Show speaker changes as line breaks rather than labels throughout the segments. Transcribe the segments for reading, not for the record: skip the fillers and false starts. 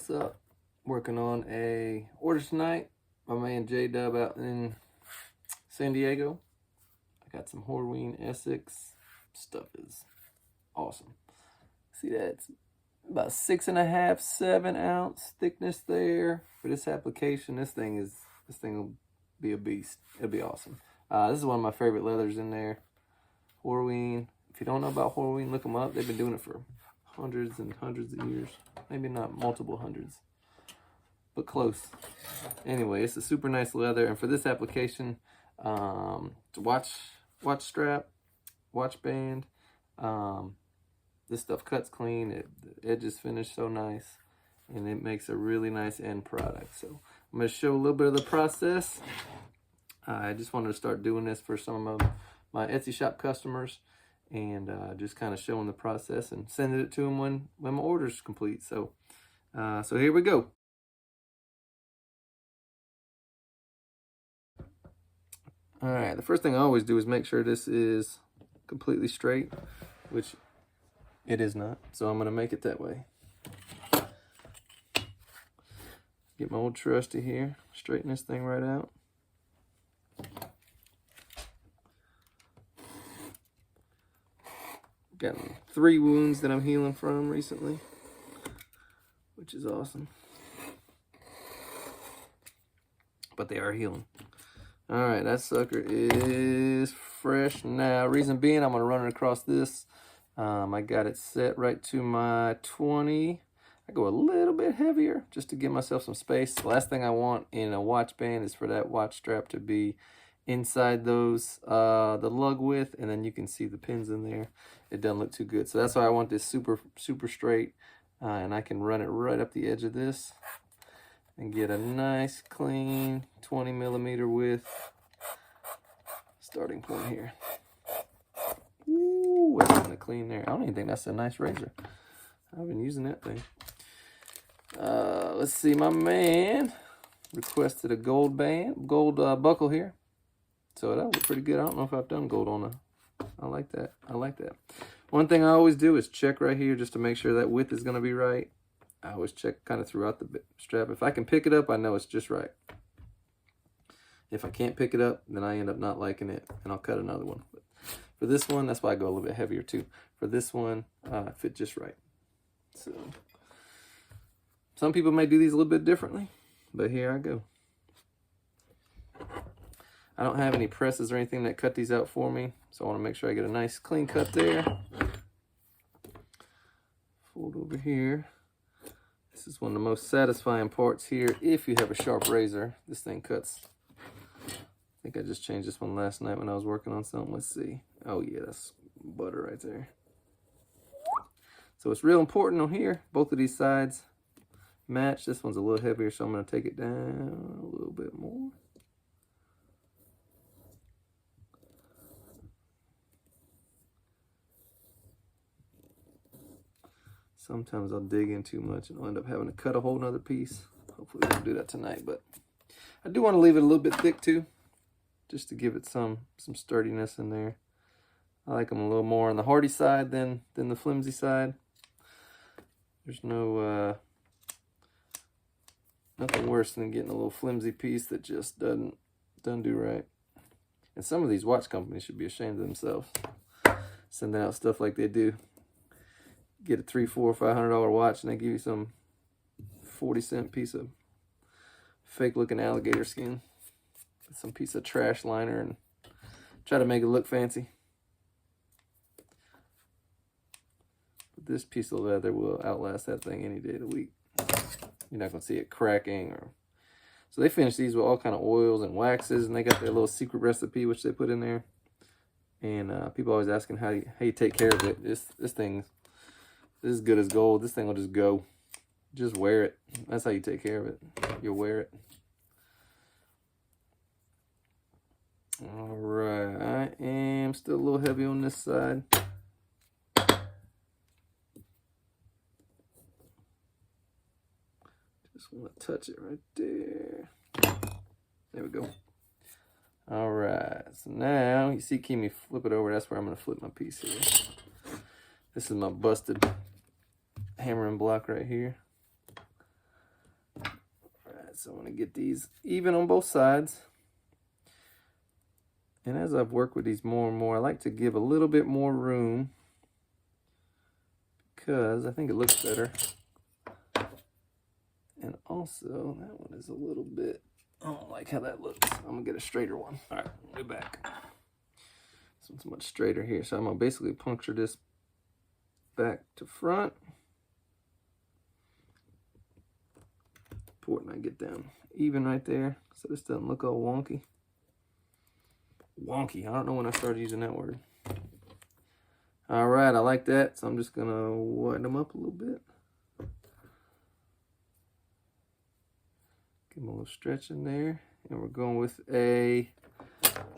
what's up? Working on a order tonight. My man J-Dub out in San Diego. I got some Horween Essex. Stuff is awesome. See that? It's about 6.5, 7 ounce thickness there. For this application, this thing will be a beast. It'll be awesome. This is one of my favorite leathers in there. Horween. If you don't know about Horween, look them up. They've been doing it for hundreds and hundreds of years. Maybe not multiple hundreds, but close. Anyway, it's a super nice leather, and for this application, it's a watch strap, watch band. This stuff cuts clean. The edges finish so nice, and it makes a really nice end product. So I'm going to show a little bit of the process. I just wanted to start doing this for some of my Etsy shop customers, and just kind of showing the process and sending it to them when my order's complete. So here we go. All right, the first thing I always do is make sure this is completely straight, which it is not. So I'm gonna make it that way. Get my old trusty here, straighten this thing right out. Got 3 wounds that I'm healing from recently, which is awesome. But they are healing. All right, that sucker is fresh now. Reason being, I'm gonna run it across this. I got it set right to my 20. I go a little bit heavier just to give myself some space. The last thing I want in a watch band is for that watch strap to be inside those, the lug width, and then you can see the pins in there. It doesn't look too good. So that's why I want this super straight, and I can run it right up the edge of this and get a nice clean 20 millimeter width starting point here. Ooh, it's kind of clean there. I don't even think that's a nice razor. I've been using that thing. Let's see, my man requested a gold buckle here. So that was pretty good. I don't know if I've done gold on a. I like that. I like that. One thing I always do is check right here just to make sure that width is going to be right. I always check kind of throughout the strap. If I can pick it up, I know it's just right. If I can't pick it up, then I end up not liking it, and I'll cut another one. But for this one, that's why I go a little bit heavier too. For this one, fit just right. So some people may do these a little bit differently, but here I go. I don't have any presses or anything that cut these out for me, so I want to make sure I get a nice clean cut there. Fold over here. This is one of the most satisfying parts here if you have a sharp razor. This thing cuts. I think I just changed this one last night when I was working on something. Let's see. Oh yeah, that's butter right there. So it's real important on here. Both of these sides match. This one's a little heavier, so I'm going to take it down a little bit more. Sometimes I'll dig in too much and I'll end up having to cut a whole nother piece. Hopefully we don't do that tonight, but I do want to leave it a little bit thick too, just to give it some sturdiness in there. I like them a little more on the hardy side than the flimsy side. There's no nothing worse than getting a little flimsy piece that just doesn't do right. And some of these watch companies should be ashamed of themselves, sending out stuff like they do. Get a $300, $400, $500 watch, and they give you some 40-cent piece of fake-looking alligator skin, some piece of trash liner, and try to make it look fancy. But this piece of leather will outlast that thing any day of the week. You're not gonna see it cracking or. So they finish these with all kind of oils and waxes, and they got their little secret recipe which they put in there. And people always asking how you take care of it. This thing's as good as gold. This thing will just go. Just wear it. That's how you take care of it. You'll wear it. All right, I am still a little heavy on this side. Just want to touch it right there. There we go. All right, so now you see Kimi flip it over. That's where I'm going to flip my piece here. This is my busted hammering block right here. right, so I'm going to get these even on both sides. And as I've worked with these more and more, I like to give a little bit more room because I think it looks better. And also, that one is a little bit, I don't like how that looks. I'm going to get a straighter one. All right, we'll be back. This one's much straighter here. So I'm going to basically puncture this back to front. Important I get down even right there so this doesn't look all wonky. Wonky, I don't know when I started using that word. All right, I like that. So I'm just going to widen them up a little bit. Give them a little stretch in there. And we're going with a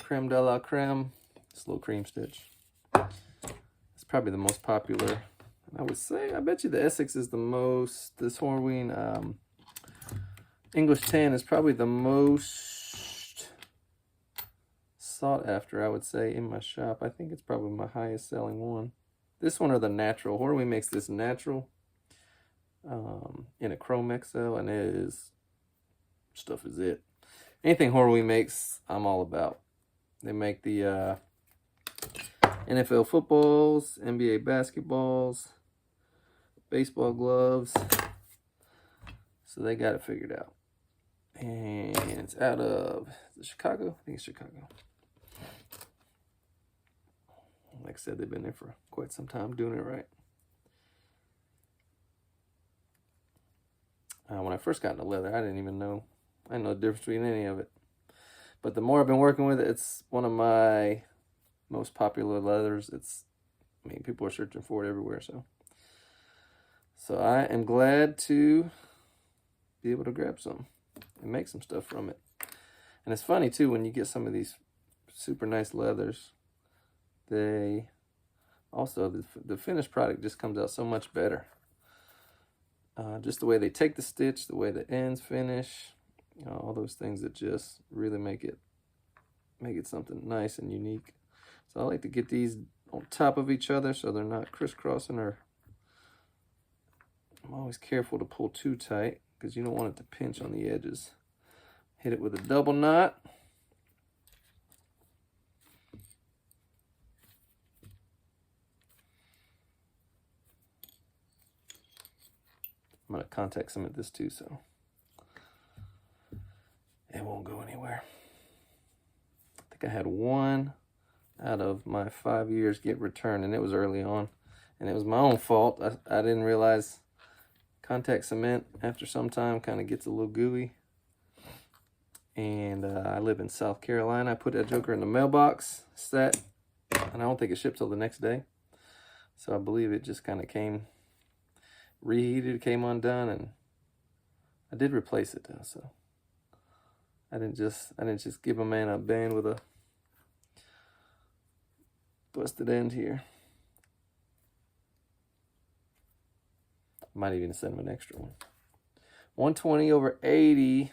creme de la creme slow cream stitch. It's probably the most popular. I would say, I bet you the Essex is the most, this Horween English tan is probably the most sought after, I would say, in my shop. I think it's probably my highest selling one. This one or the natural. Horween makes this natural in a chrome XL, and it is, stuff is it. Anything Horween makes, I'm all about. They make the NFL footballs, NBA basketballs, baseball gloves. So they got it figured out. And it's out of, is it Chicago? I think it's Chicago. Like I said, they've been there for quite some time doing it right. When I first got into leather, I didn't even know. I didn't know the difference between any of it. But the more I've been working with it, it's one of my most popular leathers. I mean, people are searching for it everywhere. So I am glad to be able to grab some and make some stuff from it. And it's funny too, when you get some of these super nice leathers, they also, the finished product just comes out so much better. Just the way they take the stitch, the way the ends finish, you know, all those things that just really make it something nice and unique. So I like to get these on top of each other so they're not crisscrossing, or I'm always careful to pull too tight because you don't want it to pinch on the edges. Hit it with a double knot. I'm going to contact cement this too, so it won't go anywhere. I think I had one out of my 5 years get returned, and it was early on, and it was my own fault. I didn't realize contact cement after some time kind of gets a little gooey. And I live in South Carolina. I put that joker in the mailbox, sat, and I don't think it shipped till the next day. So I believe it just kind of came reheated, came undone, and I did replace it though. So I didn't just give a man a band with a busted end here. Might even send him an extra one. 120/80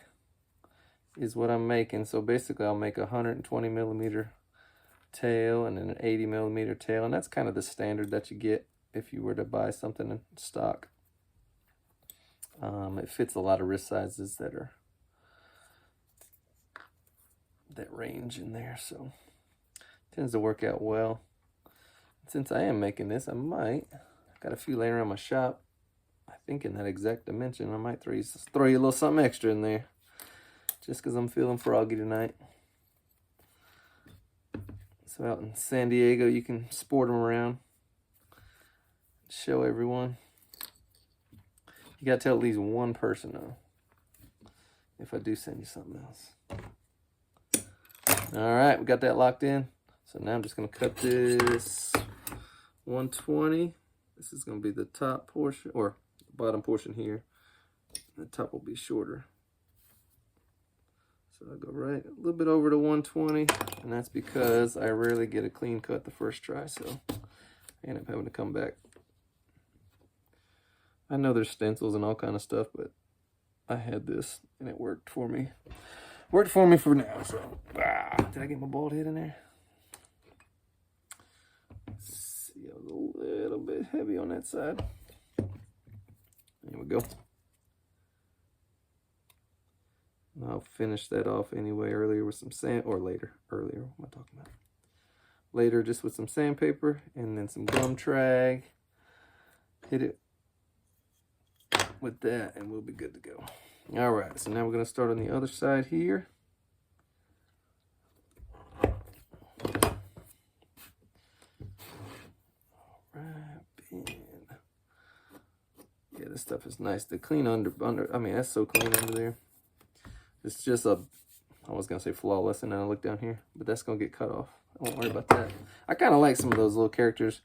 is what I'm making. So basically I'll make a 120 millimeter tail and then an 80 millimeter tail, and that's kind of the standard that you get if you were to buy something in stock. It fits a lot of wrist sizes that range in there, so it tends to work out well. Since I am making this, I've got a few laying around my shop. I think in that exact dimension, I might throw you a little something extra in there, just because I'm feeling froggy tonight. So out in San Diego, you can sport them around, show everyone. You got to tell at least one person though, if I do send you something else. All right, we got that locked in. So now I'm just going to cut this 120. This is going to be the top portion, or the bottom portion here. The top will be shorter. So I'll go right a little bit over to 120, and that's because I rarely get a clean cut the first try, so I end up having to come back. I know there's stencils and all kind of stuff, but I had this and it worked for me. Worked for me for now. So, did I get my bald head in there? Let's see, I was a little bit heavy on that side. There we go. I'll finish that off anyway earlier with some sand, or later. Earlier, what am I talking about? Later, just with some sandpaper and then some gum trag. Hit it with that and we'll be good to go. All right, so now we're going to start on the other side here. Yeah, this stuff is nice to clean under. I mean, that's so clean under there. It's just a, I was gonna say flawless, and then I look down here, but that's gonna get cut off. I won't worry about that. I kind of like some of those little characters,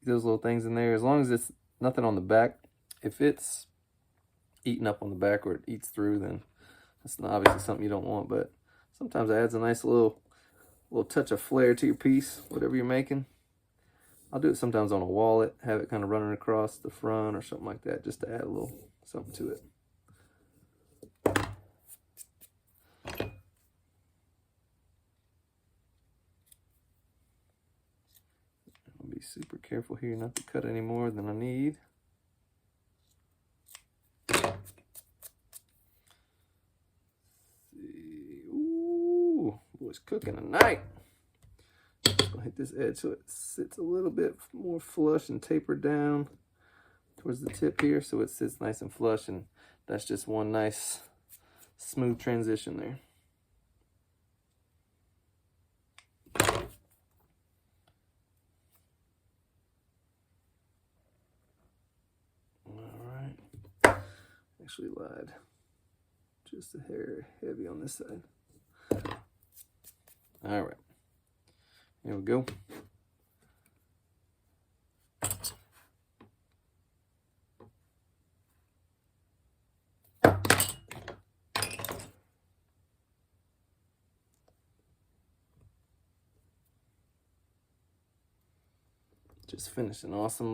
those little things in there, as long as it's nothing on the back. If it's eating up on the back or it eats through, then that's not obviously something you don't want, but sometimes it adds a nice little touch of flair to your piece, whatever you're making. I'll do it sometimes on a wallet, have it kind of running across the front or something like that, just to add a little something to it. I'll be super careful here not to cut any more than I need. Ooh, boy's cooking tonight. I'll hit this edge so it sits a little bit more flush and tapered down towards the tip here, so it sits nice and flush, and that's just one nice smooth transition there. All right, actually lied, just a hair heavy on this side. All right. Here we go. Just finished an awesome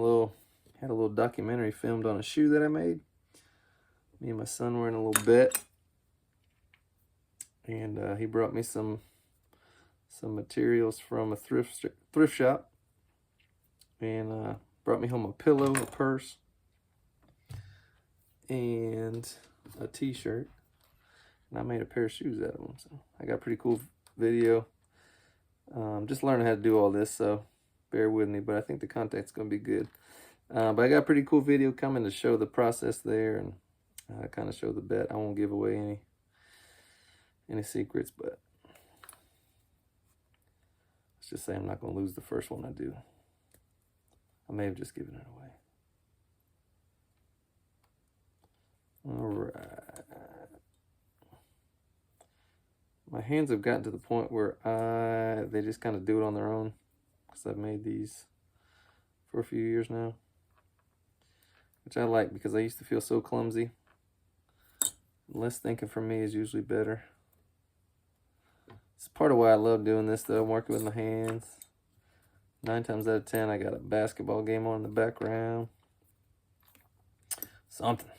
had a little documentary filmed on a shoe that I made. Me and my son were in a little bet, and he brought me some materials from a thrift shop, and brought me home a pillow, a purse, and a t-shirt, and I made a pair of shoes out of them. So I got a pretty cool video. Just learning how to do all this, so bear with me, but I think the content's gonna be good. But I got a pretty cool video coming to show the process there, and kind of show the bet. I won't give away any secrets, but let's just say I'm not going to lose the first one I do. I may have just given it away. All right. My hands have gotten to the point where they just kind of do it on their own, because I've made these for a few years now, which I like because I used to feel so clumsy. Less thinking for me is usually better. It's part of why I love doing this, though. I'm working with my hands. 9 times out of 10, I got a basketball game on in the background. Something.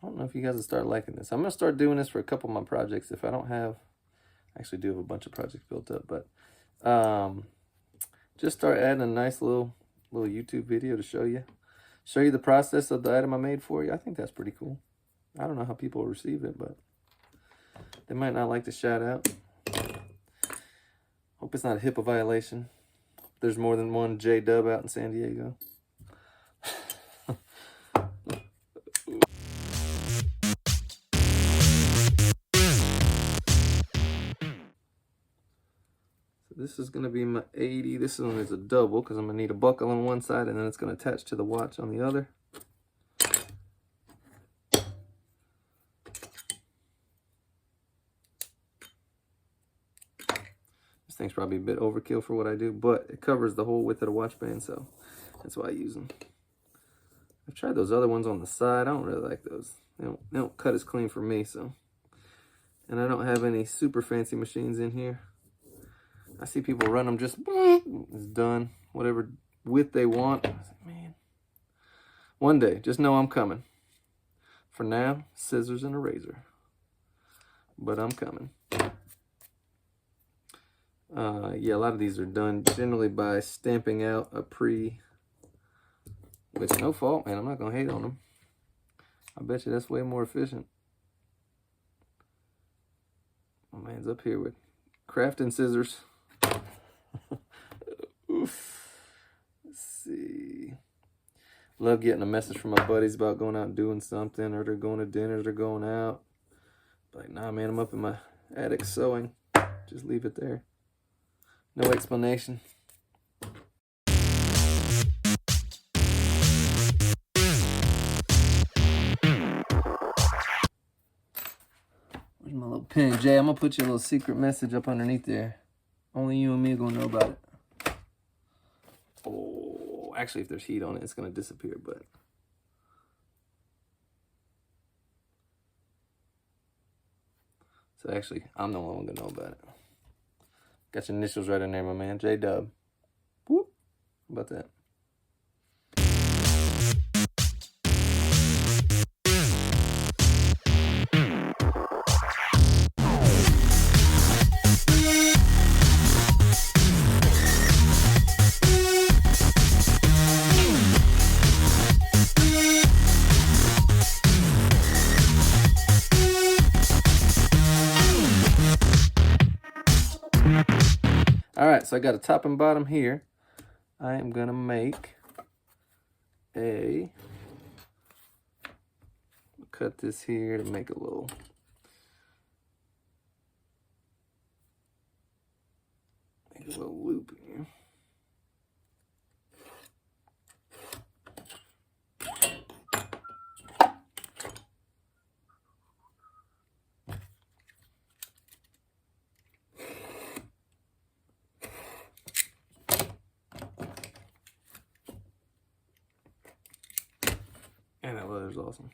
I don't know if you guys will start liking this. I'm going to start doing this for a couple of my projects. If I don't have, I actually do have a bunch of projects built up, but just start adding a nice little YouTube video to show you the process of the item I made for you. I think that's pretty cool. I don't know how people will receive it, but they might not like the shout out. Hope it's not a HIPAA violation. There's more than one J-Dub out in San Diego. This is going to be my 80. This one is a double because I'm going to need a buckle on one side, and then it's going to attach to the watch on the other. This thing's probably a bit overkill for what I do, but it covers the whole width of the watch band, so that's why I use them. I've tried those other ones on the side. I don't really like those. They don't cut as clean for me, so. And I don't have any super fancy machines in here. I see people run them just, it's done. Whatever width they want. I was like, man. One day, just know I'm coming. For now, scissors and a razor. But I'm coming. Yeah, a lot of these are done generally by stamping out a which no fault, man. I'm not gonna hate on them. I bet you that's way more efficient. My man's up here with crafting scissors. Oof. Let's see. Love getting a message from my buddies about going out and doing something, or they're going to dinner, they're going out. Like, nah, man, I'm up in my attic sewing. Just leave it there. No explanation. Where's my little pen? Jay, I'm going to put you a little secret message up underneath there. Only you and me are going to know about it. Oh, actually, if there's heat on it, it's going to disappear, but... So actually, I'm the only one going to know about it. Got your initials right in there, my man. J-Dub. Whoop. How about that? All right, so I got a top and bottom here. I am gonna make cut this here to make a little loop here. And that leather's awesome.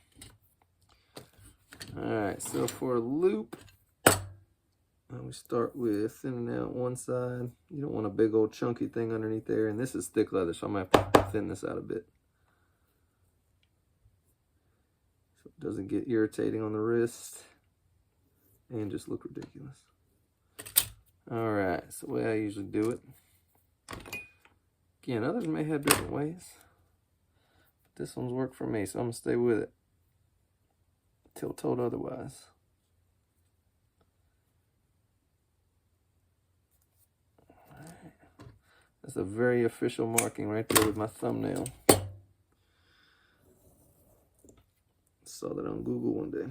All right, so for a loop, we start with thinning out one side. You don't want a big old chunky thing underneath there. And this is thick leather, so I'm gonna have to thin this out a bit, so it doesn't get irritating on the wrist and just look ridiculous. All right, it's the way I usually do it. Again, others may have different ways. This one's worked for me, so I'm gonna stay with it till told otherwise. Right. That's a very official marking right there with my thumbnail. Saw that on Google one day.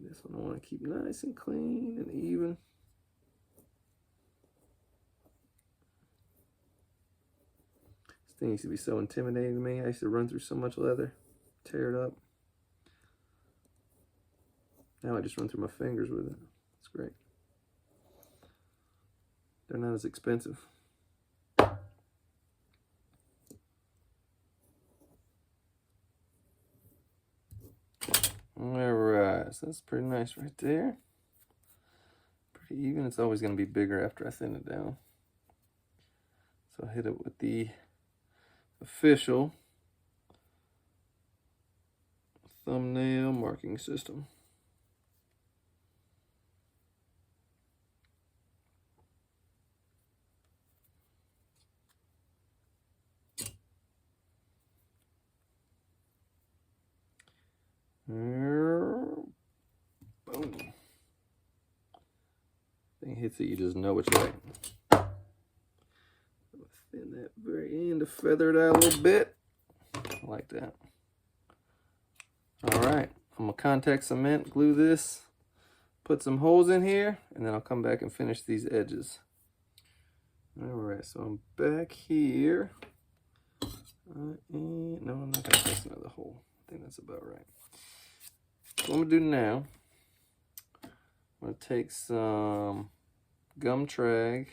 This one I want to keep nice and clean and even. Thing used to be so intimidating to me. I used to run through so much leather, tear it up. Now I just run through my fingers with it. It's great. They're not as expensive. Alright, so that's pretty nice right there. Pretty even. It's always going to be bigger after I thin it down. So I hit it with the official thumbnail marking system. Boom. Thing hits it, you just know it's right. Thin that very end to feather it out a little bit. Like that. Alright, I'm gonna contact cement, glue this, put some holes in here, and then I'll come back and finish these edges. Alright, so I'm back here. No, I'm not gonna press another hole. I think that's about right. So what I'm gonna do now, I'm gonna take some gum trag.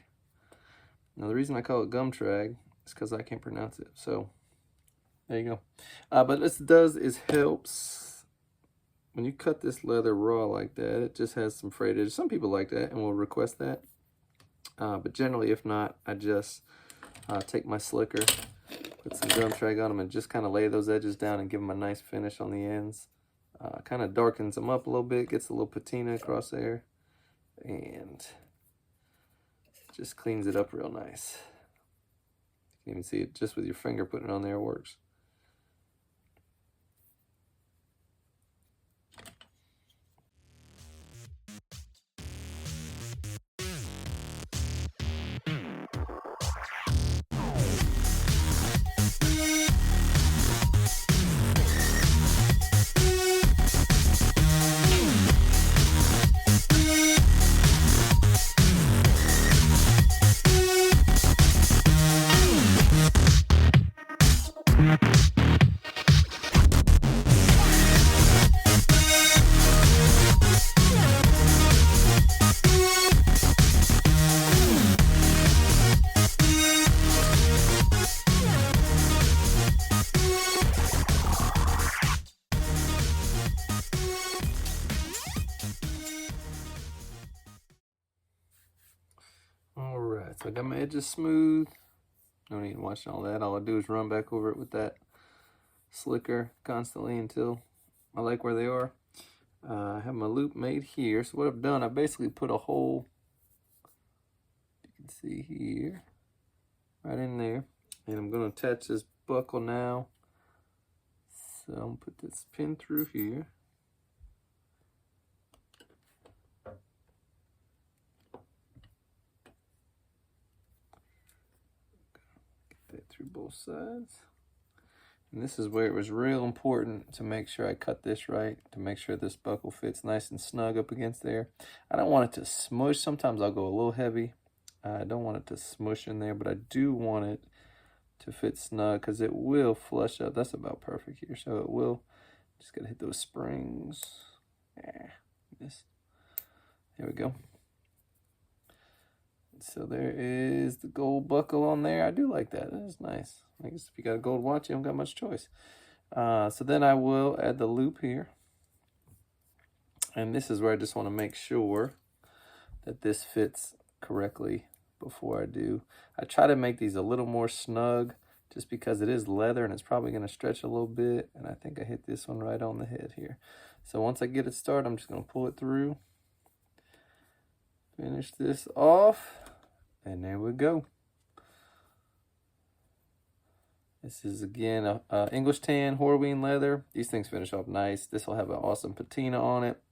Now the reason I call it gum trag is because I can't pronounce it. So there you go. But what this does is helps when you cut this leather raw like that. It just has some frayed edges. Some people like that and will request that. But generally, if not, I just take my slicker, put some gum trag on them, and just kind of lay those edges down and give them a nice finish on the ends. Kind of darkens them up a little bit, gets a little patina across there, and just cleans it up real nice. You can even see it just with your finger putting it on there works. Alright, so I got my edges smooth. No need to watch all that. All I do is run back over it with that slicker constantly until I like where they are. I have my loop made here. So what I've done, I basically put a hole, you can see here, right in there. And I'm going to attach this buckle now. So I'm going to put this pin through here. Get that through both sides. And this is where it was real important to make sure I cut this right, to make sure this buckle fits nice and snug up against there. I don't want it to smush. Sometimes I'll go a little heavy. I don't want it to smush in there, but I do want it to fit snug because it will flush up. That's about perfect here. So it will. Just got to hit those springs. This. There we go. So there is the gold buckle on there. I do like that. That is nice. I guess if you got a gold watch, you don't got much choice. So then I will add the loop here. And this is where I just want to make sure that this fits correctly before I do. I try to make these a little more snug just because it is leather and it's probably going to stretch a little bit. And I think I hit this one right on the head here. So once I get it started, I'm just going to pull it through. Finish this off. And there we go. This is again a English tan Horween leather. These things finish off nice. This will have an awesome patina on it.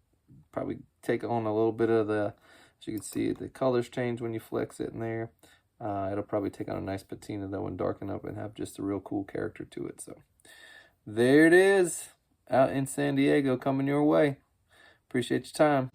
Probably take on a little bit of the, as you can see, the colors change when you flex it in there. It'll probably take on a nice patina though and darken up and have just a real cool character to it. So there it is, out in San Diego, coming your way. Appreciate your time.